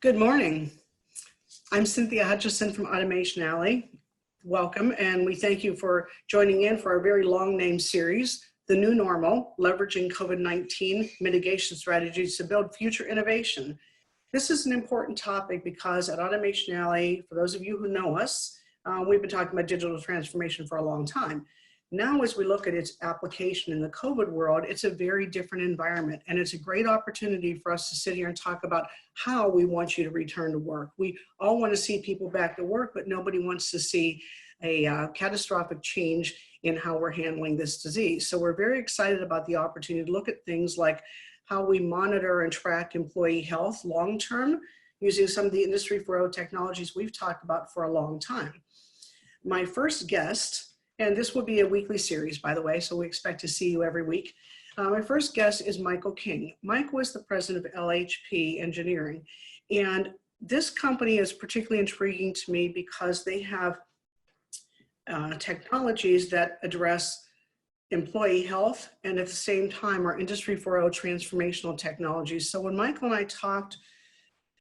Good morning. I'm Cynthia Hutchison from Automation Alley. Welcome, and we thank you for joining in for our very long name series, The New Normal, Leveraging COVID-19 Mitigation Strategies to Build Future Innovation. This is an important topic because at Automation Alley, for those of you who know us, we've been talking about digital transformation for a long time. Now, as we look at its application in the COVID world, it's a very different environment, and it's a great opportunity for us to sit here and talk about how we want you to return to work. We all want to see people back to work, but nobody wants to see a catastrophic change in how we're handling this disease. So we're very excited about the opportunity to look at things like how we monitor and track employee health long-term using some of the Industry 4.0 technologies we've talked about for a long time. My first guest, and this will be a weekly series, by the way, so we expect to see you every week. My first guest is Michael King. Mike was the president of LHP Engineering, and this company is particularly intriguing to me because they have technologies that address employee health and at the same time are Industry 4.0 transformational technologies. So when Michael and I talked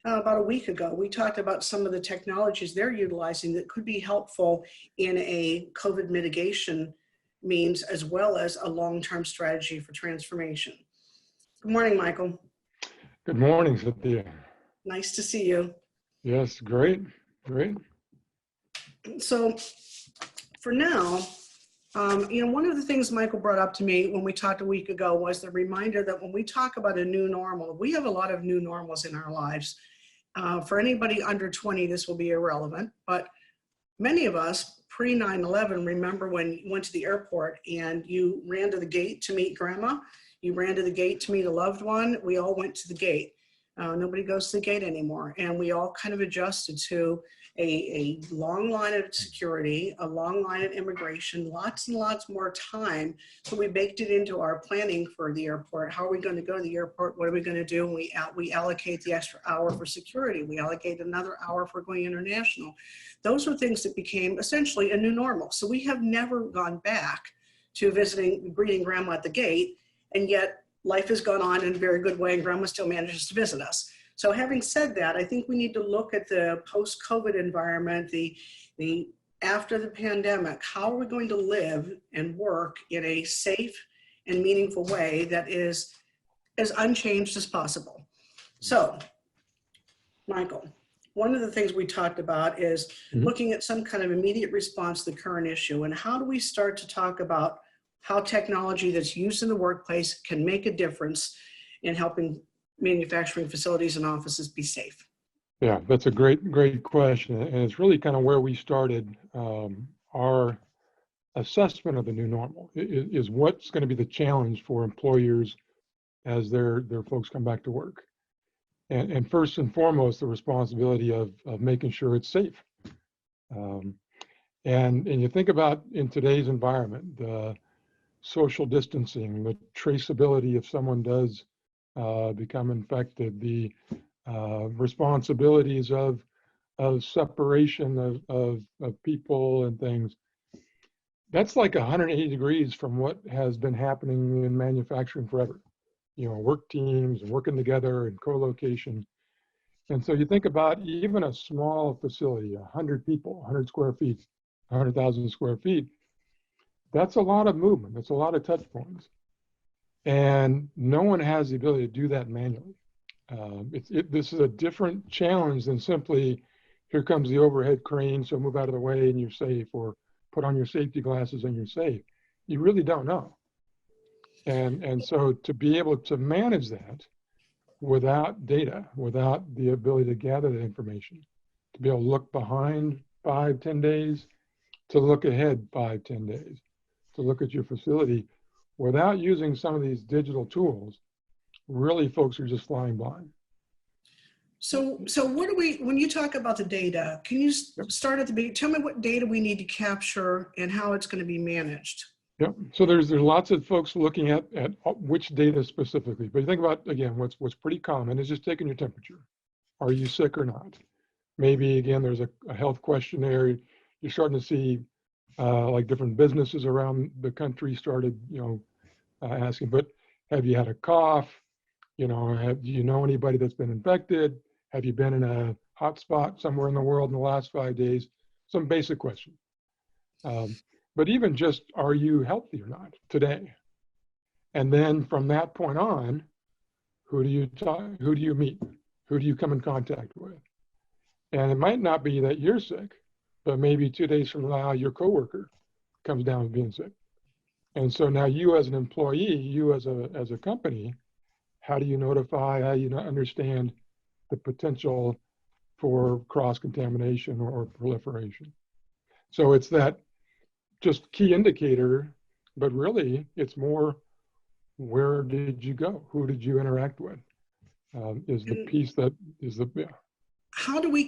about a week ago, we talked about some of the technologies they're utilizing that could be helpful in a COVID mitigation means, as well as a long-term strategy for transformation. Good morning, Michael. Good morning, Cynthia. Nice to see you. Yes, great. So for now, one of the things Michael brought up to me when we talked a week ago was the reminder that when we talk about a new normal, we have a lot of new normals in our lives. For anybody under 20, this will be irrelevant, but many of us pre 9/11 remember when you went to the airport and you ran to the gate to meet grandma, you ran to the gate to meet a loved one, we all went to the gate. Nobody goes to the gate anymore, and we all kind of adjusted to a long line of security, a long line of immigration, lots and lots more time. So we baked it into our planning for the airport. How are we going to go to the airport? What are we going to do? We allocate the extra hour for security. We allocate another hour for going international. Those were things that became essentially a new normal. So we have never gone back to greeting grandma at the gate, and yet life has gone on in a very good way, and grandma still manages to visit us. So having said that, I think we need to look at the post-COVID environment, the after the pandemic. How are we going to live and work in a safe and meaningful way that is as unchanged as possible? So, Michael, one of the things we talked about is looking at some kind of immediate response to the current issue, and how do we start to talk about how technology that's used in the workplace can make a difference in helping manufacturing facilities and offices be safe? Yeah, that's a great question. And it's really kind of where we started. Our assessment of the new normal is what's going to be the challenge for employers as their folks come back to work. And first and foremost, the responsibility of making sure it's safe. And you think about in today's environment, the social distancing, the traceability if someone does become infected, the responsibilities of separation of people and things. That's like 180 degrees from what has been happening in manufacturing forever. Work teams and working together and co-location. And so you think about even a small facility, 100 people, 100 square feet, 100,000 square feet. That's a lot of movement. That's a lot of touch points. And no one has the ability to do that manually. This is a different challenge than simply, here comes the overhead crane, so move out of the way and you're safe, or put on your safety glasses and you're safe. You really don't know. And so to be able to manage that without data, without the ability to gather that information, to be able to look behind 5-10 days, to look ahead 5-10 days, to look at your facility, without using some of these digital tools, really folks are just flying blind. So when you talk about the data, can you start at the beginning? Tell me what data we need to capture and how it's going to be managed. Yep. So there's lots of folks looking at which data specifically, but you think about, again, what's pretty common is just taking your temperature. Are you sick or not? Maybe, again, there's a health questionnaire. You're starting to see like different businesses around the country started, asking, but have you had a cough? Do you know anybody that's been infected? Have you been in a hot spot somewhere in the world in the last 5 days? Some basic questions. But even just, are you healthy or not today? And then from that point on, who do you talk, who do you meet? Who do you come in contact with? And it might not be that you're sick, but maybe 2 days from now, your coworker comes down with being sick. And so now you as an employee, you as a company, how do you notify, how do you understand the potential for cross-contamination or proliferation? So it's that just key indicator, but really it's more, where did you go? Who did you interact with? Is the piece that is the, yeah. How do we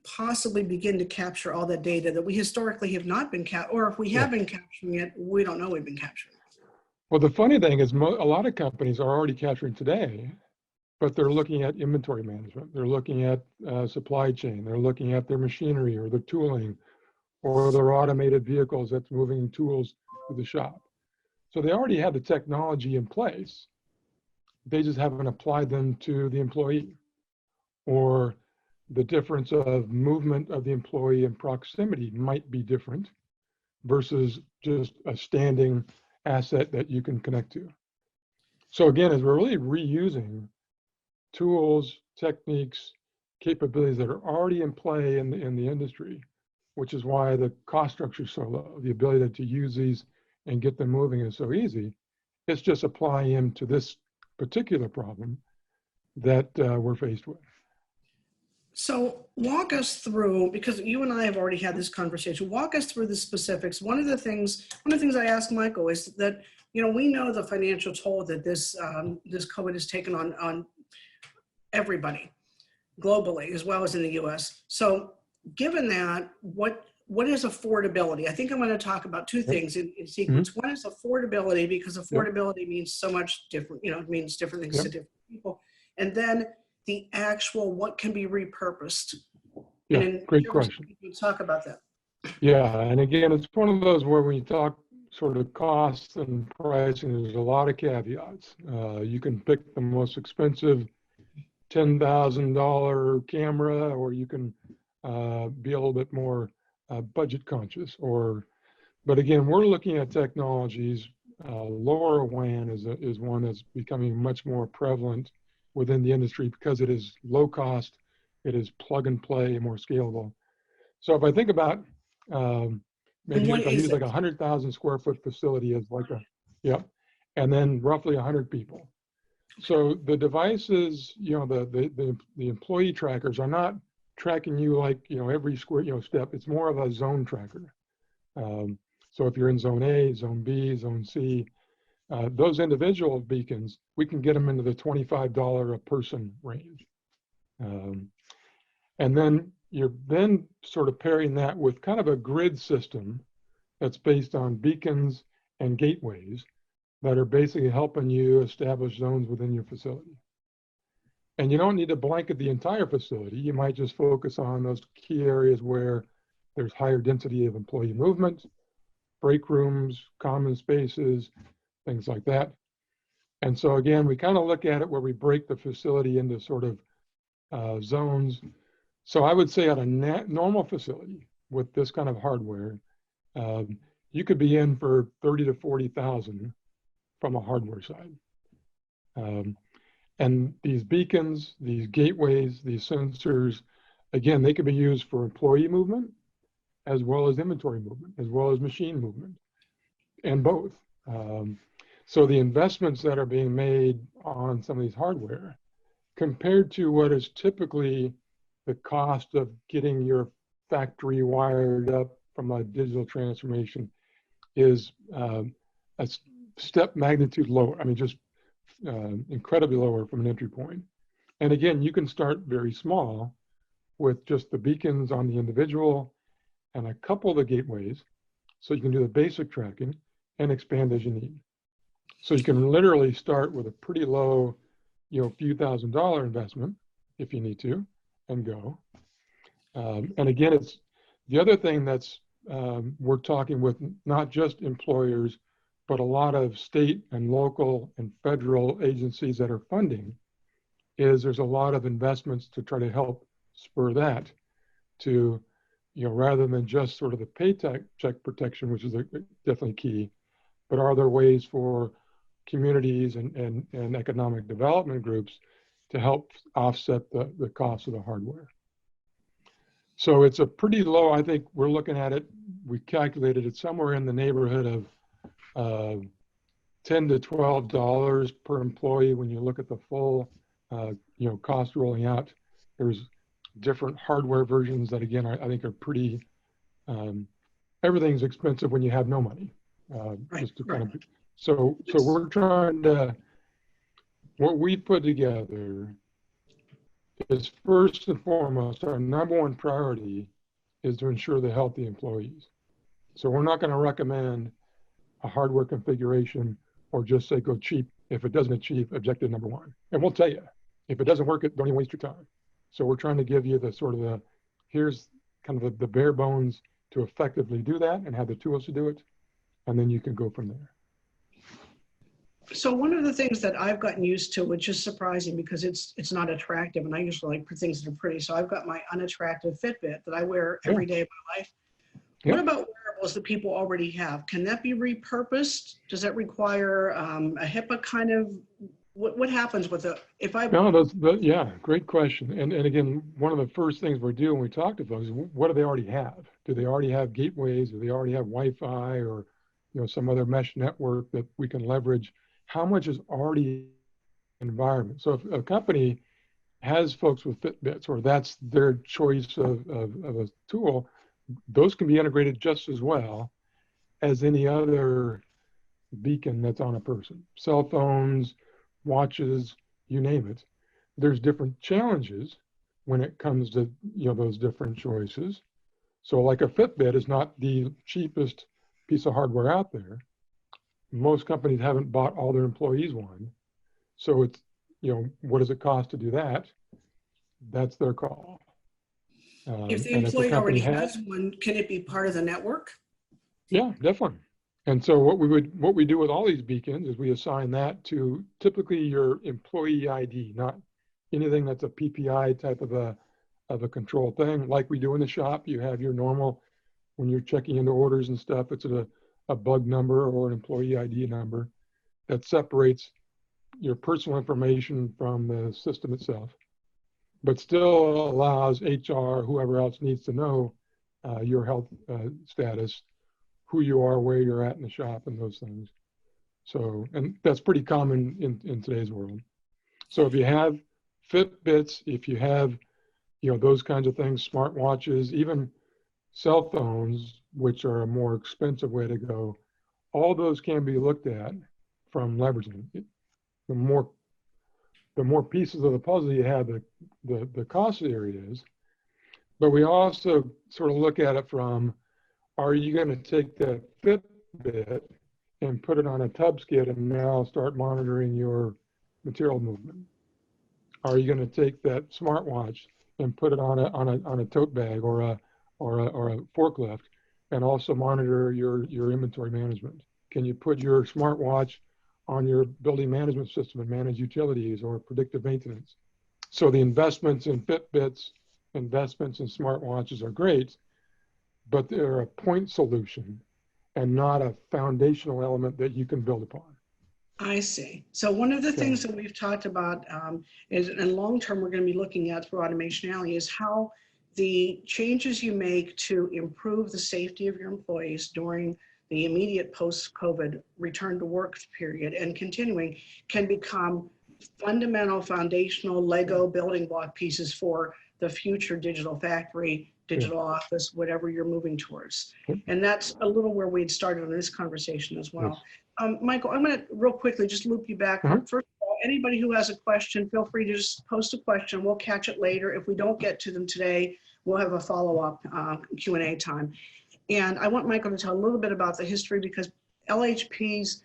possibly begin to capture all that data that we historically have not been or if we have been capturing it, we don't know we've been capturing it? Well, the funny thing is a lot of companies are already capturing today, but they're looking at inventory management. They're looking at supply chain. They're looking at their machinery or their tooling or their automated vehicles that's moving tools to the shop. So they already have the technology in place. They just haven't applied them to the employee, or the difference of movement of the employee and proximity might be different versus just a standing asset that you can connect to. So again, as we're really reusing tools, techniques, capabilities that are already in play in the industry, which is why the cost structure is so low. The ability to use these and get them moving is so easy. It's just applying them to this particular problem that we're faced with. So walk us through, because you and I have already had this conversation, walk us through the specifics. One of the things I asked Michael is that, we know the financial toll that this COVID has taken on everybody globally, as well as in the US. So given that, what is affordability? I think I'm going to talk about two things in sequence. Mm-hmm. One is affordability, because affordability means so much different, it means different things to different people. And then the actual, what can be repurposed? Yeah, great question. You talk about that. Yeah, and again, it's one of those where when you talk sort of costs and pricing, there's a lot of caveats. You can pick the most expensive $10,000 camera, or you can be a little bit more budget conscious. But again, we're looking at technologies. LoRaWAN is one that's becoming much more prevalent within the industry because it is low cost, it is plug and play, more scalable. So if I think about maybe if I use like 100,000 square foot facility as like and then roughly 100 people. So the devices, the employee trackers are not tracking you like, every square, step. It's more of a zone tracker. So if you're in zone A, zone B, zone C, those individual beacons, we can get them into the $25 a person range. And then you're then sort of pairing that with kind of a grid system that's based on beacons and gateways that are basically helping you establish zones within your facility. And you don't need to blanket the entire facility. You might just focus on those key areas where there's higher density of employee movement, break rooms, common spaces, things like that. And so again, we kind of look at it where we break the facility into sort of zones. So I would say at a normal facility with this kind of hardware, you could be in for 30 to 40,000 from a hardware side. And these beacons, these gateways, these sensors, again, they could be used for employee movement as well as inventory movement, as well as machine movement, and both. So the investments that are being made on some of these hardware compared to what is typically the cost of getting your factory wired up from a digital transformation is a step magnitude lower. I mean, just incredibly lower from an entry point. And again, you can start very small with just the beacons on the individual and a couple of the gateways. So you can do the basic tracking and expand as you need. So you can literally start with a pretty low, few $1,000 investment if you need to, and go. And again, it's the other thing that's we're talking with not just employers, but a lot of state and local and federal agencies that are funding is there's a lot of investments to try to help spur that to, rather than just sort of the paycheck protection, which is definitely key, but are there ways for communities and economic development groups to help offset the cost of the hardware? So it's a pretty low, I think we're looking at it, we calculated it somewhere in the neighborhood of $10 to $12 per employee when you look at the full cost rolling out. There's different hardware versions that, again, I think are pretty, everything's expensive when you have no money. Just to kind of, so we're trying to, what we put together is first and foremost, our number one priority is to ensure the healthy employees. So we're not going to recommend a hardware configuration or just say go cheap if it doesn't achieve objective number one. And we'll tell you, if it doesn't work, don't even waste your time. So we're trying to give you the sort of here's kind of the bare bones to effectively do that and have the tools to do it. And then you can go from there. So one of the things that I've gotten used to, which is surprising because it's not attractive, and I usually like things that are pretty. So I've got my unattractive Fitbit that I wear every day of my life. What about wearables that people already have? Can that be repurposed? Does that require a HIPAA kind of, what happens with it? If I No, yeah, great question. And again, one of the first things we're doing when we talk to folks is what do they already have? Do they already have gateways? Do they already have Wi-Fi or some other mesh network that we can leverage? How much is already environment? So if a company has folks with Fitbits or that's their choice of a tool, those can be integrated just as well as any other beacon that's on a person. Cell phones, watches, you name it. There's different challenges when it comes to those different choices. So like a Fitbit is not the cheapest piece of hardware out there. Most companies haven't bought all their employees one. So it's, what does it cost to do that? That's their call. If the employee already has one, can it be part of the network? Yeah, definitely. And so what we do with all these beacons is we assign that to typically your employee ID, not anything that's a PPI type of a control thing. Like we do in the shop, you have your normal, when you're checking into orders and stuff, it's a bug number or an employee ID number that separates your personal information from the system itself, but still allows HR, whoever else needs to know your health status, who you are, where you're at in the shop, and those things. So, and that's pretty common in today's world. So if you have Fitbits, if you have, those kinds of things, smartwatches, even cell phones, which are a more expensive way to go, all those can be looked at from leveraging. The more pieces of the puzzle you have, the costlier it is. But we also sort of look at it from, are you going to take that Fitbit and put it on a tub skid and now start monitoring your material movement? Are you going to take that smartwatch and put it on a tote bag or a forklift and also monitor your inventory management? Can you put your smartwatch on your building management system and manage utilities or predictive maintenance? So the investments in Fitbits, investments in smartwatches are great, but they're a point solution and not a foundational element that you can build upon. I see. So one of the things that we've talked about is, and long-term we're going to be looking at through Automation Alley, is how the changes you make to improve the safety of your employees during the immediate post-COVID return to work period and continuing can become fundamental, foundational Lego building block pieces for the future digital factory, digital office, whatever you're moving towards. And that's a little where we'd started on this conversation as well. Michael, I'm going to real quickly just loop you back. First of all, anybody who has a question, feel free to just post a question. We'll catch it later. If we don't get to them today, we'll have a follow-up Q&A time. And I want Michael to tell a little bit about the history, because LHPs,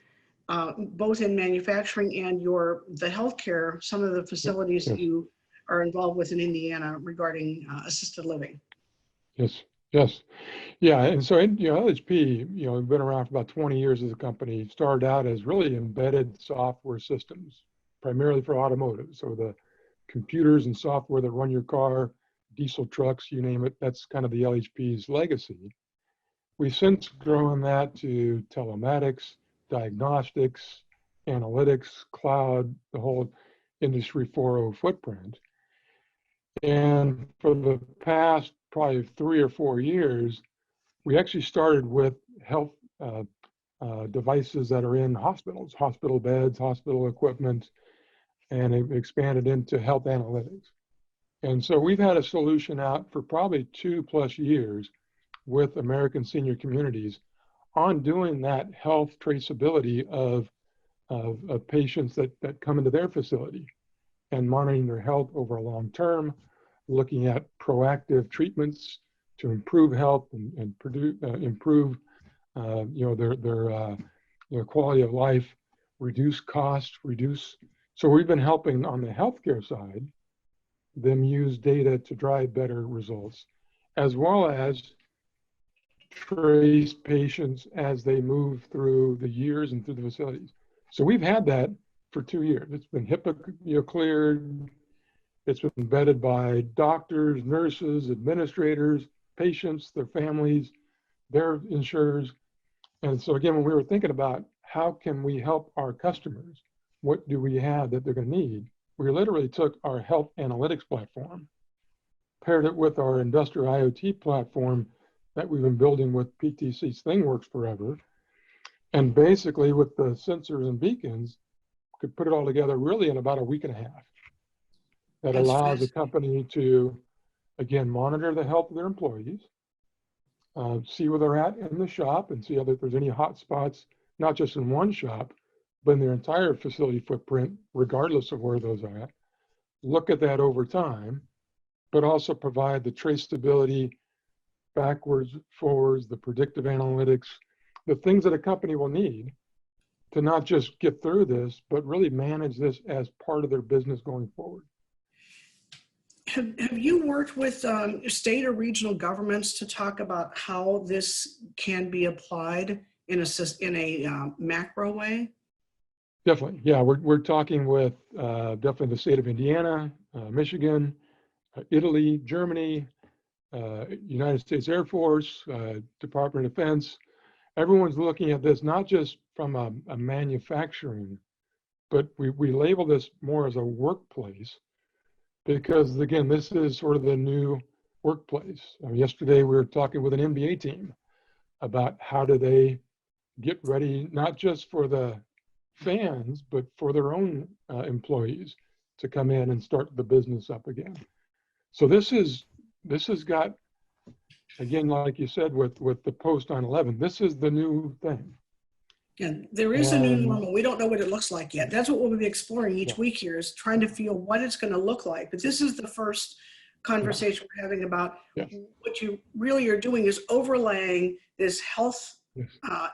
both in manufacturing and the healthcare, some of the facilities that you are involved with in Indiana regarding assisted living. Yes. Yeah, and so LHP, we've been around for about 20 years as a company. Started out as really embedded software systems, primarily for automotive. So computers and software that run your car, diesel trucks, you name it. That's kind of the LHP's legacy. We've since grown that to telematics, diagnostics, analytics, cloud, the whole Industry 4.0 footprint. And for the past probably 3 or 4 years, we actually started with health devices that are in hospitals, hospital beds, hospital equipment, and it expanded into health analytics. And so we've had a solution out for probably 2+ years with American senior communities on doing that health traceability of patients that come into their facility and monitoring their health over a long term, looking at proactive treatments to improve health and improve their quality of life, reduce cost, So we've been helping on the healthcare side them use data to drive better results, as well as trace patients as they move through the years and through the facilities. So we've had that for 2 years. It's been HIPAA cleared. It's been vetted by doctors, nurses, administrators, patients, their families, their insurers. And so again, when we were thinking about how can we help our customers, what do we have that they're going to need? We literally took our health analytics platform, paired it with our Industrial IoT platform that we've been building with PTC's ThingWorks forever. And basically with the sensors and beacons, could put it all together really in about a week and a half. That allows a company to, again, monitor the health of their employees, see where they're at in the shop and see if there's any hot spots, not just in one shop, but in their entire facility footprint, regardless of where those are at. Look at that over time, but also provide the traceability backwards, forwards, the predictive analytics, the things that a company will need to not just get through this, but really manage this as part of their business going forward. Have you worked with state or regional governments to talk about how this can be applied in a macro way? Definitely, yeah. We're talking with definitely the state of Indiana, Michigan, Italy, Germany, United States Air Force, Department of Defense. Everyone's looking at this not just from a manufacturing, but we label this more as a workplace. Because again, this is sort of the new workplace. Yesterday, we were talking with an MBA team about how do they get ready, not just for the fans, but for their own employees to come in and start the business up again. So this has got, again, like you said, with the post 9/11, this is the new thing. Yeah, there is a new normal. We don't know what it looks like yet. That's what we'll be exploring each week here, is trying to feel what it's going to look like. But this is the first conversation we're having about what you really are doing is overlaying this health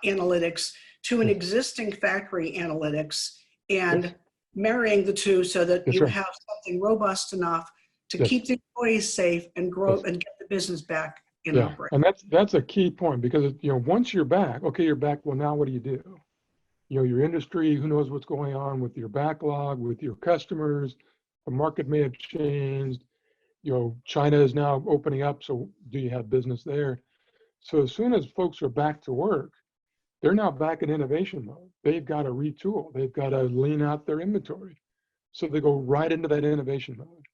analytics to an existing factory analytics and marrying the two so that you have something robust enough to keep the employees safe and grow and get the business back in operation. And that's a key point, because once you're back, okay, you're back. Well, now what do? Your industry, who knows what's going on with your backlog, with your customers. The market may have changed. China is now opening up, so do you have business there? So as soon as folks are back to work, they're now back in innovation mode. They've got to retool. They've got to lean out their inventory. So they go right into that innovation mode.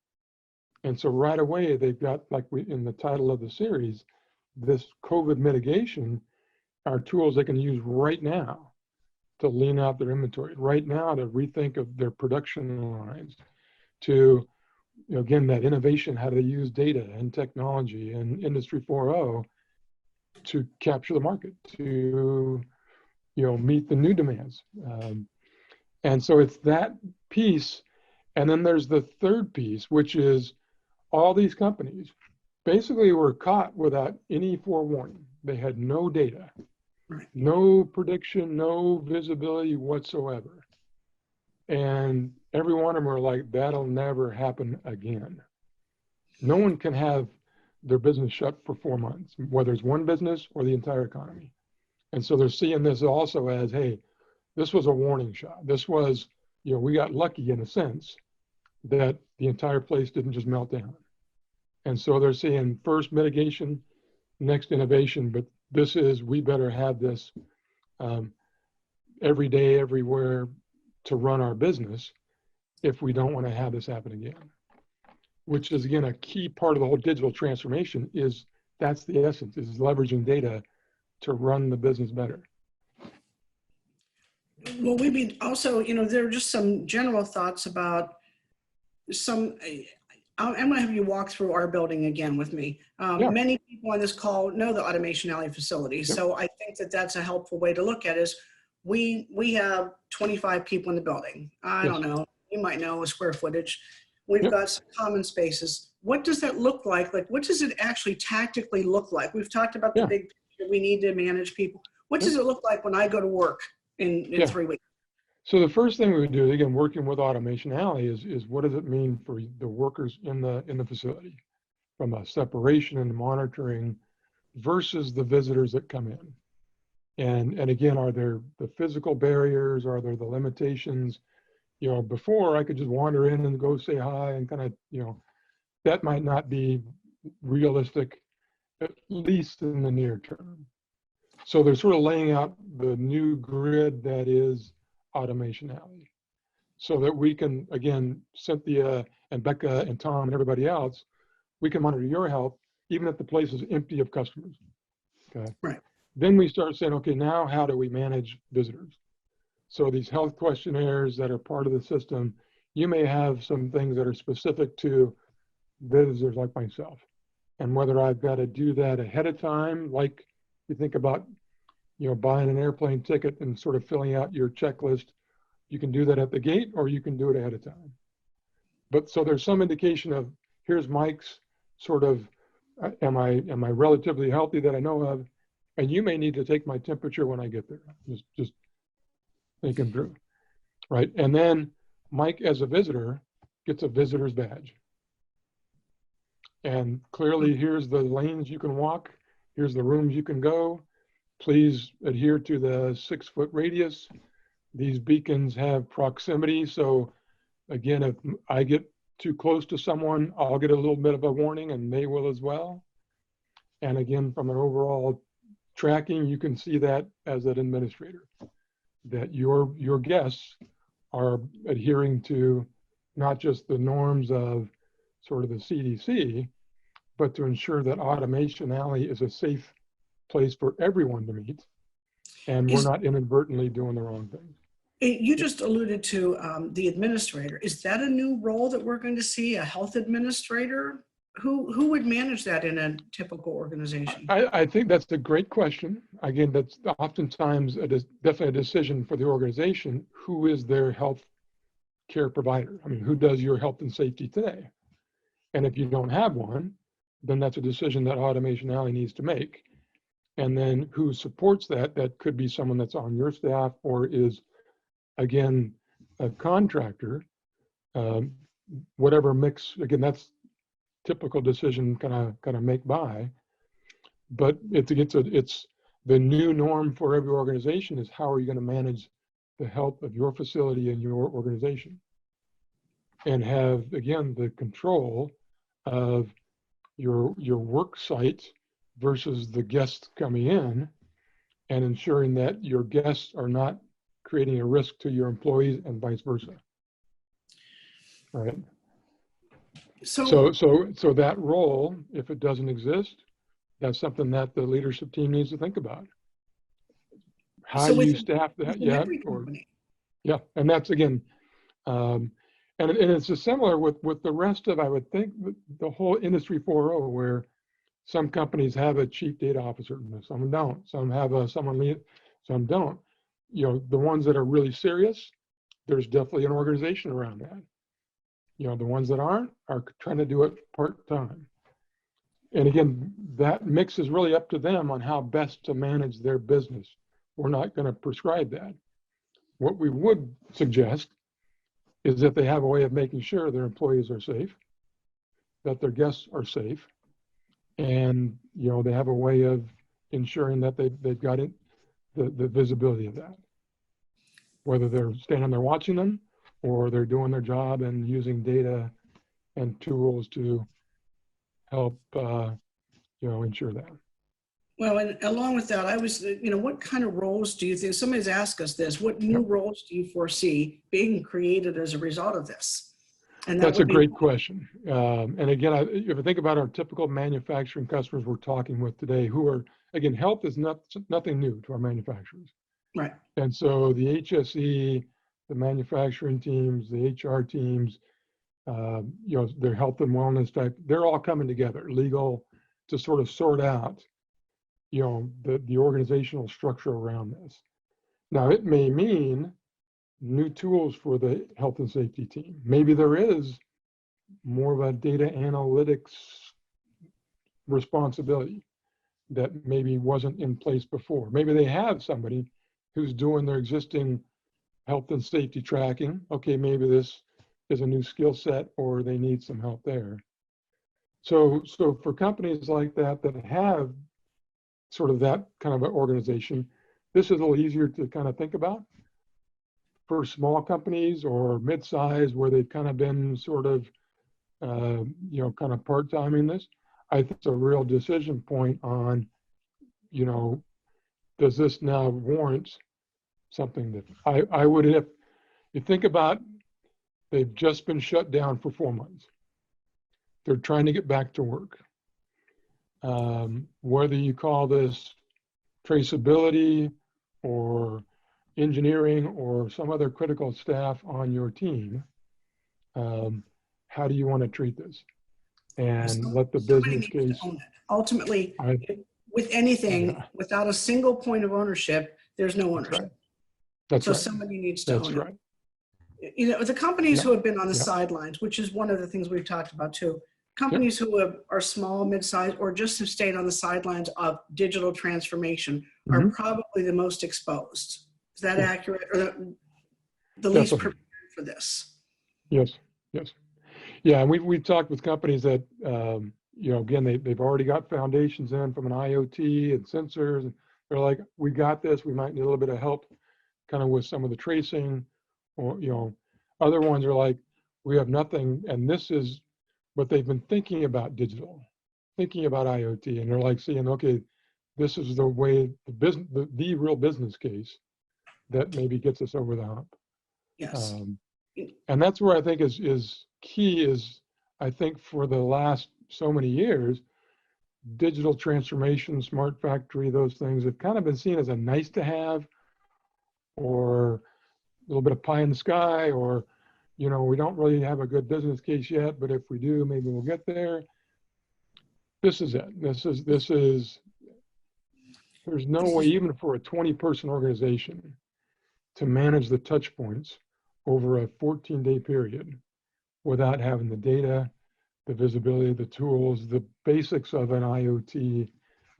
And so right away, they've got, like in the title of the series, this COVID mitigation are tools they can use right now to lean out their inventory, right now to rethink of their production lines, to, again, that innovation, how to use data and technology and Industry 4.0 to capture the market, to meet the new demands. And so it's that piece. And then there's the third piece, which is all these companies basically were caught without any forewarning. They had no data, no prediction, no visibility whatsoever. And every one of them are like, that'll never happen again. No one can have their business shut for 4 months, whether it's one business or the entire economy. And so they're seeing this also as, hey, this was a warning shot. This was, we got lucky in a sense that the entire place didn't just melt down. And so they're saying first mitigation, next innovation, but this is, we better have this every day, everywhere to run our business if we don't want to have this happen again. Which is, again, a key part of the whole digital transformation is that's the essence, is leveraging data to run the business better. Well, we'd be also, there are just some general thoughts about I'm going to have you walk through our building again with me. Yeah. Many people on this call know the Automation Alley facility. Yep. So I think that that's a helpful way to look at it is we have 25 people in the building. I Yes. don't know, you might know a square footage. We've Yep. got some common spaces. What does that look like? Like, what does it actually tactically look like? We've talked about the Yeah. big picture. We need to manage people. What does it look like when I go to work in Yeah. 3 weeks? So the first thing we would do, again, working with Automation Alley is what does it mean for the workers in the facility from a separation and monitoring versus the visitors that come in. And again, are there the physical barriers? Are there the limitations? Before I could just wander in and go say hi and kind of, that might not be realistic, at least in the near term. So they're sort of laying out the new grid that is Automation Alley so that we can, again, Cynthia and Becca and Tom and everybody else, we can monitor your health even if the place is empty of customers. Okay. Right. Then we start saying, okay, now how do we manage visitors? So these health questionnaires that are part of the system, you may have some things that are specific to visitors like myself. And whether I've got to do that ahead of time, like you think about, buying an airplane ticket and sort of filling out your checklist, you can do that at the gate or you can do it ahead of time. But so there's some indication of, here's Mike's sort of, am I relatively healthy that I know of? And you may need to take my temperature when I get there. Just thinking through, right? And then Mike, as a visitor, gets a visitor's badge. And clearly, here's the lanes you can walk. Here's the rooms you can go. Please adhere to the 6-foot radius. These beacons have proximity. So again, if I get too close to someone, I'll get a little bit of a warning and they will as well. And again, from an overall tracking, you can see that as an administrator, that your guests are adhering to not just the norms of sort of the CDC, but to ensure that Automation Alley is a safe place for everyone to meet, and we're not inadvertently doing the wrong thing. You just alluded to the administrator. Is that a new role that we're going to see, a health administrator? Who would manage that in a typical organization? I think that's a great question. Again, that's oftentimes definitely a decision for the organization. Who is their health care provider? I mean, who does your health and safety today? And if you don't have one, then that's a decision that Automation Alley needs to make. And then who supports that? That could be someone that's on your staff or is, again, a contractor, whatever mix. Again, that's typical decision kind of make by. But it's the new norm for every organization is how are you going to manage the health of your facility and your organization, and have, again, the control of your work site versus the guests coming in, and ensuring that your guests are not creating a risk to your employees and vice versa. All right. So that role, if it doesn't exist, that's something that the leadership team needs to think about. How you staff that, yeah, and that's again, and it's similar with the rest of, I would think, the whole Industry 4.0, where some companies have a chief data officer, some don't. Some have someone lead, some don't. The ones that are really serious, there's definitely an organization around that. The ones that aren't are trying to do it part-time. And again, that mix is really up to them on how best to manage their business. We're not going to prescribe that. What we would suggest is that they have a way of making sure their employees are safe, that their guests are safe, and they have a way of ensuring that they've got it, the visibility of that. Whether they're standing there watching them, or they're doing their job and using data and tools to help, ensure that. Well, and along with that, I was, what kind of roles do you think, somebody's asked us this, what new Yep. roles do you foresee being created as a result of this? And that That's would a be great question. And again, if I think about our typical manufacturing customers we're talking with today, who are, again, health is nothing new to our manufacturers. right. And so the HSE, the manufacturing teams, the HR teams, their health and wellness type, they're all coming together, legal, to sort of sort out, the organizational structure around this. Now, it may mean new tools for the health and safety team. Maybe there is more of a data analytics responsibility that maybe wasn't in place before. Maybe they have somebody who's doing their existing health and safety tracking. Okay, maybe this is a new skill set, or they need some help there. So for companies like that have sort of that kind of an organization, this is a little easier to kind of think about. For small companies or mid-size where they've kind of been sort of, kind of part-timing this, I think it's a real decision point on, does this now warrant something that I would, if you think about, they've just been shut down for 4 months. They're trying to get back to work. Whether you call this traceability or engineering or some other critical staff on your team, how do you want to treat this? And let the business case own it. Ultimately, with anything, without a single point of ownership, there's no ownership. That's so right. somebody needs to own right. it. The companies who have been on the sidelines, which is one of the things we've talked about too, companies who are small, mid-sized, or just have stayed on the sidelines of digital transformation are probably the most exposed. Is that accurate? Or the least prepared for this? Yes. Yeah, and we've talked with companies that, again, they've already got foundations in from an IoT and sensors, and they're like, we got this, we might need a little bit of help kind of with some of the tracing, or, other ones are like, we have nothing, and this is what they've been thinking about digital, thinking about IoT, and they're like seeing, okay, this is the way the real business case that maybe gets us over the hump. Yes. And that's where I think is key is, I think for the last so many years, digital transformation, smart factory, those things have kind of been seen as a nice to have, or a little bit of pie in the sky, or, we don't really have a good business case yet, but if we do, maybe we'll get there. This is it. This is, there's no way, even for a 20-person organization, to manage the touch points over a 14-day period without having the data, the visibility, the tools, the basics of an IoT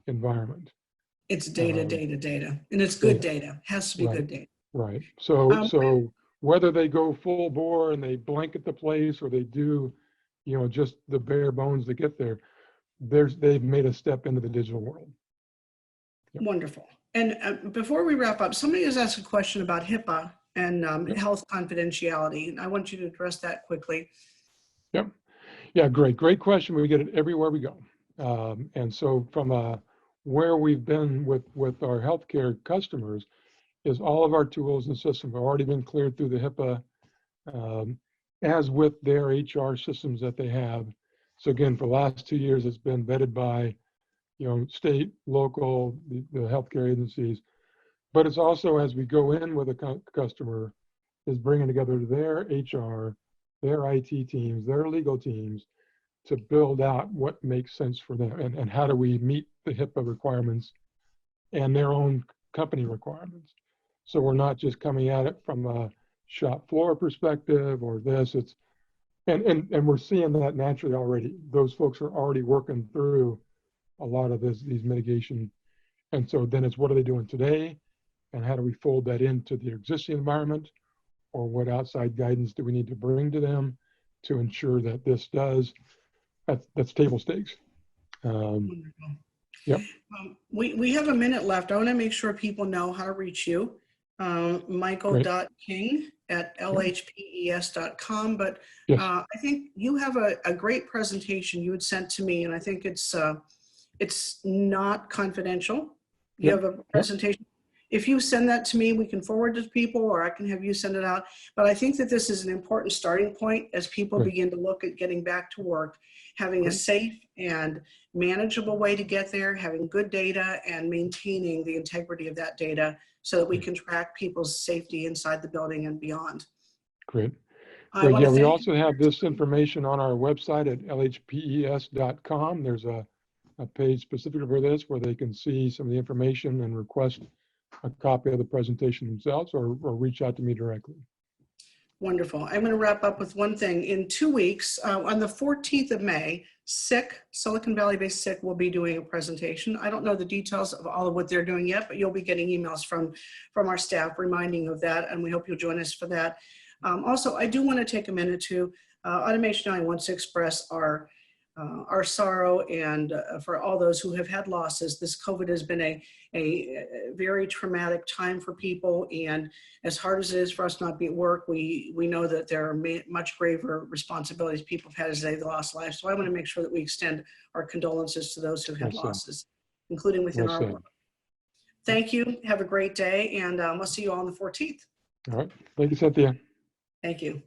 environment. It's data. And it's good data. Has to be good data. Right. So whether they go full bore and they blanket the place, or they do, just the bare bones to get there, they've made a step into the digital world. Yep. Wonderful. And before we wrap up, somebody has asked a question about HIPAA and health confidentiality, and I want you to address that quickly. Yep. Yeah, great question. We get it everywhere we go. And so from where we've been with our healthcare customers is all of our tools and systems have already been cleared through the HIPAA, as with their HR systems that they have. So again, for the last 2 years, it's been vetted by, state, local, the healthcare agencies. But it's also, as we go in with a customer, is bringing together their HR, their IT teams, their legal teams to build out what makes sense for them, and how do we meet the HIPAA requirements and their own company requirements. So we're not just coming at it from a shop floor perspective or this, and we're seeing that naturally already. Those folks are already working through a lot of these mitigation. And so then it's, what are they doing today? And how do we fold that into the existing environment? Or what outside guidance do we need to bring to them to ensure that this does? That's table stakes. Yep. We have a minute left. I want to make sure people know how to reach you. Michael.king lhpes.com. But Yes, I think you have a great presentation you had sent to me, and I think it's not confidential. You yep, have a yep, presentation. If you send that to me, we can forward it to people, or I can have you send it out. But I think that this is an important starting point as people great, begin to look at getting back to work, having a great, safe and manageable way to get there, having good data, and maintaining the integrity of that data so that we great, can track people's safety inside the building and beyond. great. I Great. want Yeah, to we thank you. also have this information on our website at lhpes.com. There's a page specifically for this where they can see some of the information and request a copy of the presentation themselves or reach out to me directly. Wonderful. I'm going to wrap up with one thing. In 2 weeks, on the 14th of May, SICK, Silicon Valley-based SICK, will be doing a presentation. I don't know the details of all of what they're doing yet, but you'll be getting emails from our staff reminding you of that, and we hope you'll join us for that. Also, I do want to take a minute to, Automation I wants to express our sorrow and for all those who have had losses. This COVID has been a very traumatic time for people, and as hard as it is for us not to be at work, we know that there are much graver responsibilities people have had as they've lost lives. So I want to make sure that we extend our condolences to those who've had Well said. losses, including within Well our said. work. Thank you. Have a great day, and we'll see you all on the 14th. All right. Thank you, Cynthia. Thank you.